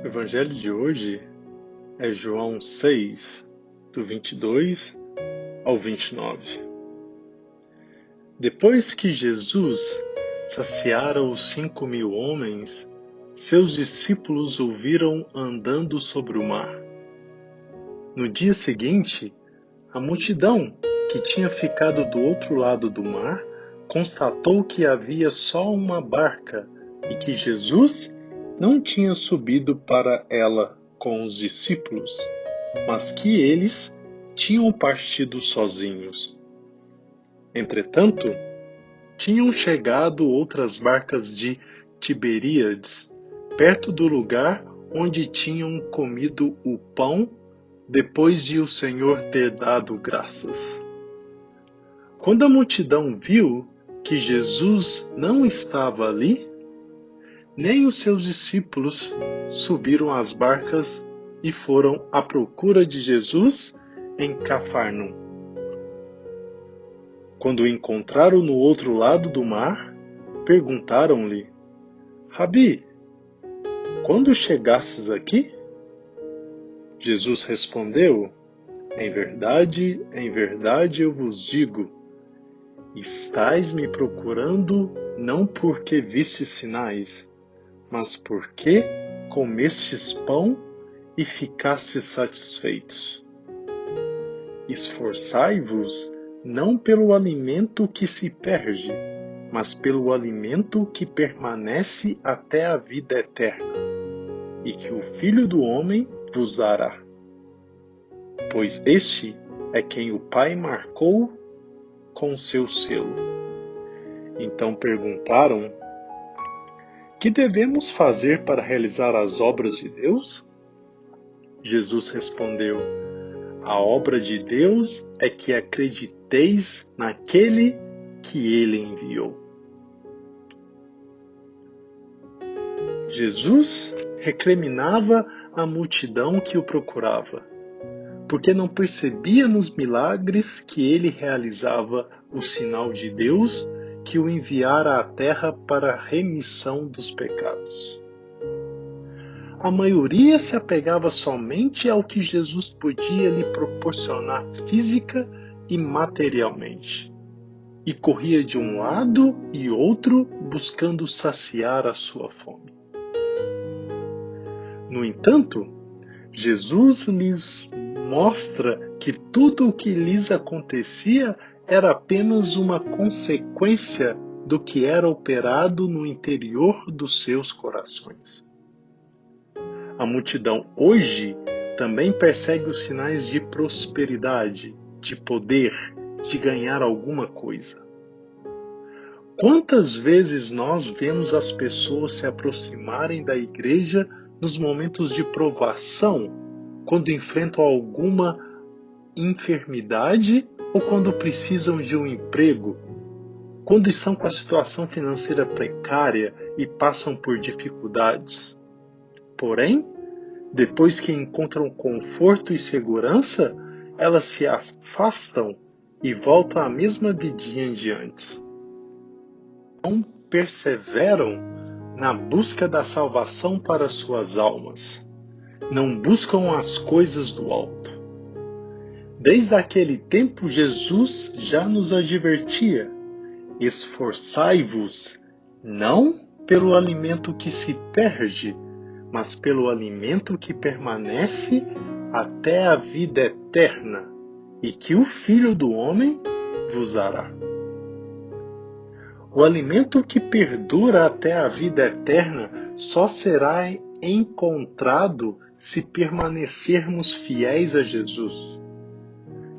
O evangelho de hoje é João 6, do 22 ao 29. Depois que Jesus saciara os 5.000 homens, seus discípulos o viram andando sobre o mar. No dia seguinte, a multidão, que tinha ficado do outro lado do mar, constatou que havia só uma barca e que Jesus não tinha subido para ela com os discípulos, mas que eles tinham partido sozinhos. Entretanto, tinham chegado outras barcas de Tiberíades, perto do lugar onde tinham comido o pão depois de o Senhor ter dado graças. Quando a multidão viu que Jesus não estava ali, nem os seus discípulos subiram às barcas e foram à procura de Jesus em Cafarnaum. Quando o encontraram no outro lado do mar, perguntaram-lhe: Rabi, quando chegastes aqui? Jesus respondeu: em verdade eu vos digo, estais me procurando não porque vistes sinais, mas porque comestes pão e ficastes satisfeitos. Esforçai-vos não pelo alimento que se perde, mas pelo alimento que permanece até a vida eterna, e que o Filho do Homem vos dará. Pois este é quem o Pai marcou com seu selo. Então perguntaram: que devemos fazer para realizar as obras de Deus? Jesus respondeu: a obra de Deus é que acrediteis naquele que ele enviou. Jesus recriminava a multidão que o procurava, porque não percebia nos milagres que ele realizava o sinal de Deus que o enviara à terra para a remissão dos pecados. A maioria se apegava somente ao que Jesus podia lhe proporcionar física e materialmente, e corria de um lado e outro buscando saciar a sua fome. No entanto, Jesus lhes mostra que tudo o que lhes acontecia era apenas uma consequência do que era operado no interior dos seus corações. A multidão hoje também persegue os sinais de prosperidade, de poder, de ganhar alguma coisa. Quantas vezes nós vemos as pessoas se aproximarem da igreja nos momentos de provação, quando enfrentam alguma enfermidade ou quando precisam de um emprego, quando estão com a situação financeira precária e passam por dificuldades. Porém, depois que encontram conforto e segurança, elas se afastam e voltam à mesma vidinha de antes. Não perseveram na busca da salvação para suas almas. Não buscam as coisas do alto. Desde aquele tempo, Jesus já nos advertia: esforçai-vos não pelo alimento que se perde, mas pelo alimento que permanece até a vida eterna, e que o Filho do Homem vos dará. O alimento que perdura até a vida eterna só será encontrado se permanecermos fiéis a Jesus.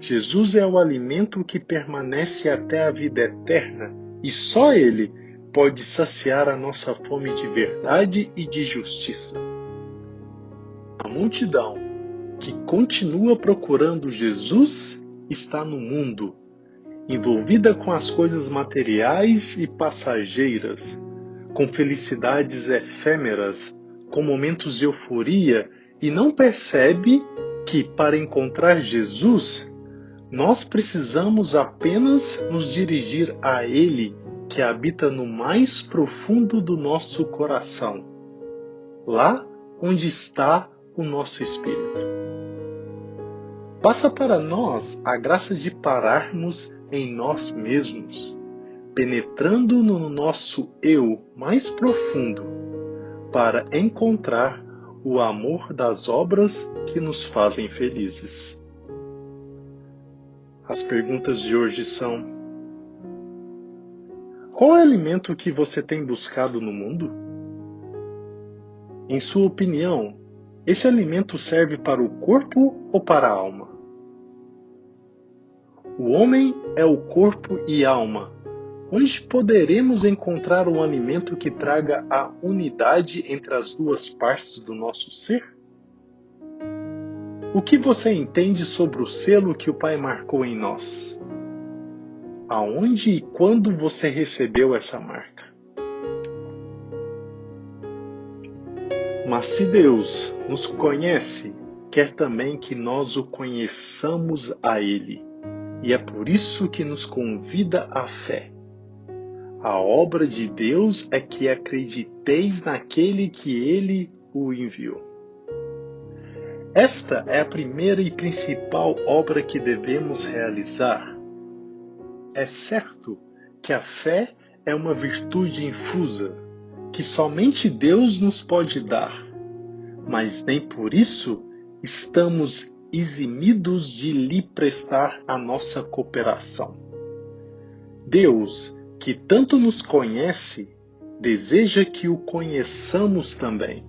Jesus é o alimento que permanece até a vida eterna, e só Ele pode saciar a nossa fome de verdade e de justiça. A multidão que continua procurando Jesus está no mundo, envolvida com as coisas materiais e passageiras, com felicidades efêmeras, com momentos de euforia, e não percebe que, para encontrar Jesus, nós precisamos apenas nos dirigir a Ele, que habita no mais profundo do nosso coração, lá onde está o nosso espírito. Passa para nós a graça de pararmos em nós mesmos, penetrando no nosso eu mais profundo, para encontrar o amor das obras que nos fazem felizes. As perguntas de hoje são: qual é o alimento que você tem buscado no mundo? Em sua opinião, esse alimento serve para o corpo ou para a alma? O homem é o corpo e alma. Onde poderemos encontrar um alimento que traga a unidade entre as duas partes do nosso ser? O que você entende sobre o selo que o Pai marcou em nós? Aonde e quando você recebeu essa marca? Mas se Deus nos conhece, quer também que nós o conheçamos a Ele. E é por isso que nos convida à fé. A obra de Deus é que acrediteis naquele que Ele o enviou. Esta é a primeira e principal obra que devemos realizar. É certo que a fé é uma virtude infusa, que somente Deus nos pode dar, mas nem por isso estamos eximidos de lhe prestar a nossa cooperação. Deus, que tanto nos conhece, deseja que o conheçamos também,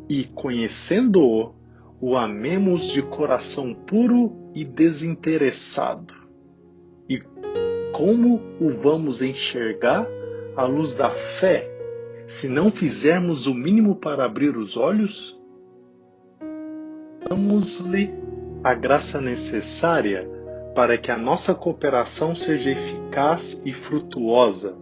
e conhecendo-o, o amemos de coração puro e desinteressado. E como o vamos enxergar à luz da fé, se não fizermos o mínimo para abrir os olhos? Damos-lhe a graça necessária para que a nossa cooperação seja eficaz e frutuosa,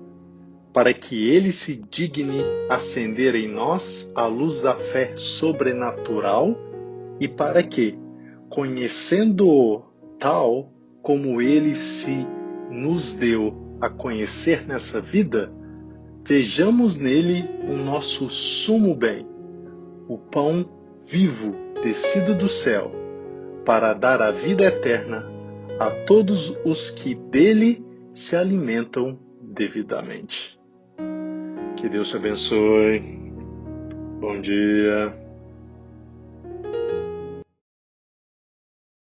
para que Ele se digne acender em nós a luz da fé sobrenatural e para que, conhecendo-o tal como Ele se nos deu a conhecer nessa vida, vejamos nele o nosso sumo bem, o pão vivo descido do céu, para dar a vida eterna a todos os que dele se alimentam devidamente. Que Deus te abençoe. Bom dia.